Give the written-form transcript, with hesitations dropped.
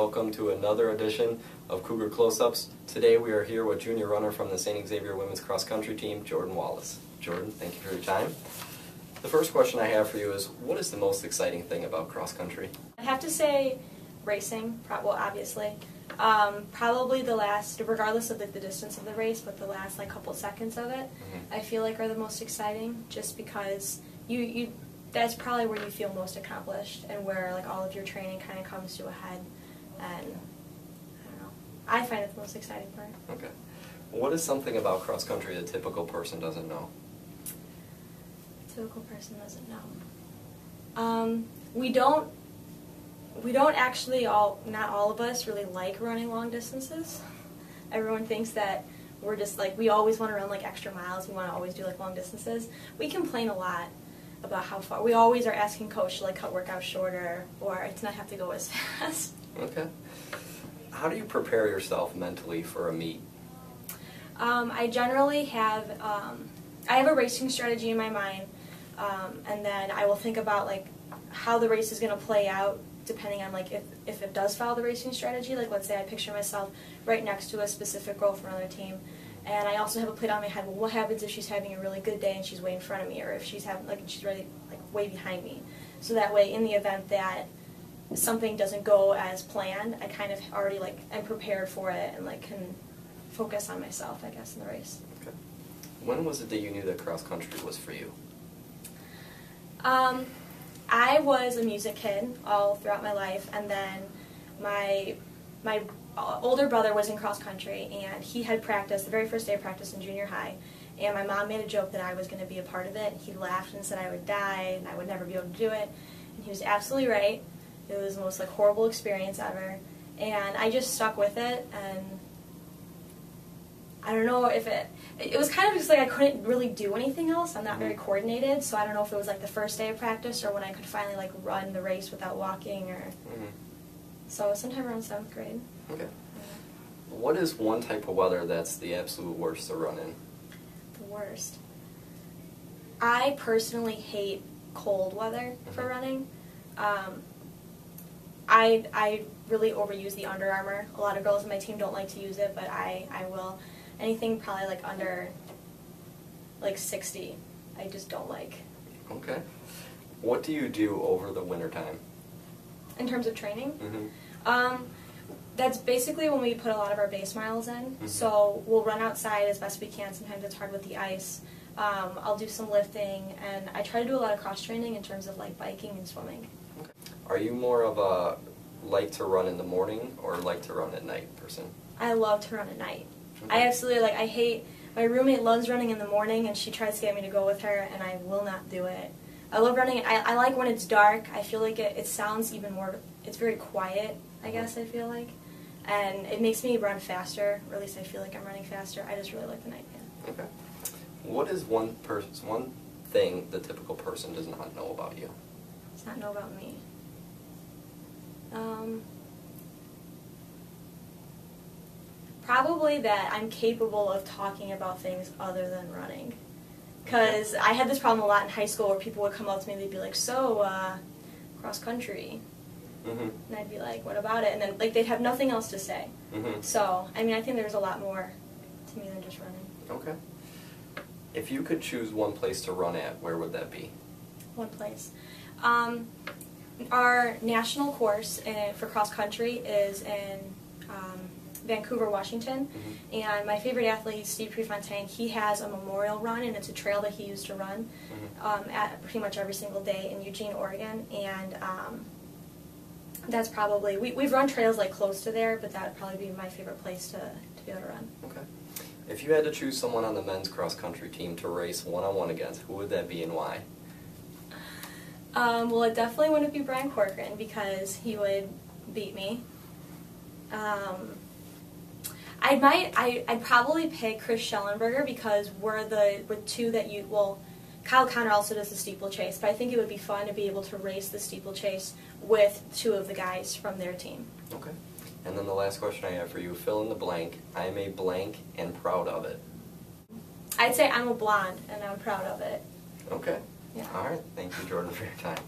welcome to another edition of Cougar Close-Ups. Today we are here with junior runner from the Saint Xavier women's cross country team, Jordan Wallace. Jordan, thank you for your time. The first question I have for you is, what is the most exciting thing about cross country? I'd have to say racing, well obviously. Probably the last, regardless of the distance of the race, but the last couple seconds of it, I feel like are the most exciting, just because that's probably where you feel most accomplished and where all of your training kind of comes to a head, and I don't know, I find it the most exciting part. Okay. What is something about cross country the typical person doesn't know? The typical person doesn't know. We don't actually not all of us really like running long distances. Everyone thinks that we're just we always want to run extra miles. We want to always do long distances. We complain a lot about how far. We always are asking coach to cut workouts shorter or to not have to go as fast. Okay. How do you prepare yourself mentally for a meet? I generally have I have a racing strategy in my mind, and then I will think about how the race is going to play out, depending on if it does follow the racing strategy. Let's say I picture myself right next to a specific girl from another team, and I also have it played on my head. Well, what happens if she's having a really good day and she's way in front of me, or if she's having she's really way behind me? So that way, in the event that something doesn't go as planned, I kind of already am prepared for it and can focus on myself, I guess, in the race. Okay. When was it that you knew that cross country was for you? I was a music kid all throughout my life, and then my older brother was in cross country, and he had practice, the very first day of practice in junior high, and my mom made a joke that I was going to be a part of it. He laughed and said I would die and I would never be able to do it, and he was absolutely right. It was the most horrible experience ever, and I just stuck with it, and I don't know if it was kind of just I couldn't really do anything else. I'm not very coordinated, so I don't know if it was the first day of practice or when I could finally run the race without walking, or so sometime around 7th grade. Okay. Yeah. What is one type of weather that's the absolute worst to run in? The worst. I personally hate cold weather for running. I really overuse the Under Armour. A lot of girls on my team don't like to use it, but I will. Anything probably under 60, I just don't like. Okay. What do you do over the winter time? In terms of training? That's basically when we put a lot of our base miles in. So we'll run outside as best we can. Sometimes it's hard with the ice. I'll do some lifting, and I try to do a lot of cross training in terms of biking and swimming. Okay. Are you more of a like to run in the morning or like to run at night person? I love to run at night. I absolutely I hate, my roommate loves running in the morning, and she tries to get me to go with her, and I will not do it. I love running, I like when it's dark. I feel it sounds even more, it's very quiet, I guess I feel and it makes me run faster, or at least I feel I'm running faster. I just really like the night, yeah. Okay. What is one thing the typical person does not know about you? Does not know about me? Probably that I'm capable of talking about things other than running. Because I had this problem a lot in high school where people would come up to me and they'd be like, so, cross country. And I'd be like, what about it? And then they'd have nothing else to say. So, I think there's a lot more to me than just running. Okay. If you could choose one place to run at, where would that be? One place. Our national course for cross country is in Vancouver, Washington, and my favorite athlete, Steve Prefontaine, he has a memorial run, and it's a trail that he used to run at pretty much every single day in Eugene, Oregon, and that's probably, we've run trails close to there, but that would probably be my favorite place to be able to run. Okay. If you had to choose someone on the men's cross-country team to race one-on-one against, who would that be and why? Well, it definitely wouldn't be Brian Corcoran, because he would beat me. I'd probably pick Chris Schellenberger, because we're two that Kyle Connor also does the steeplechase, but I think it would be fun to be able to race the steeplechase with two of the guys from their team. Okay. And then the last question I have for you, fill in the blank. I'm a blank and proud of it. I'd say I'm a blonde and I'm proud of it. Okay. Yeah. All right. Thank you, Jordan, for your time.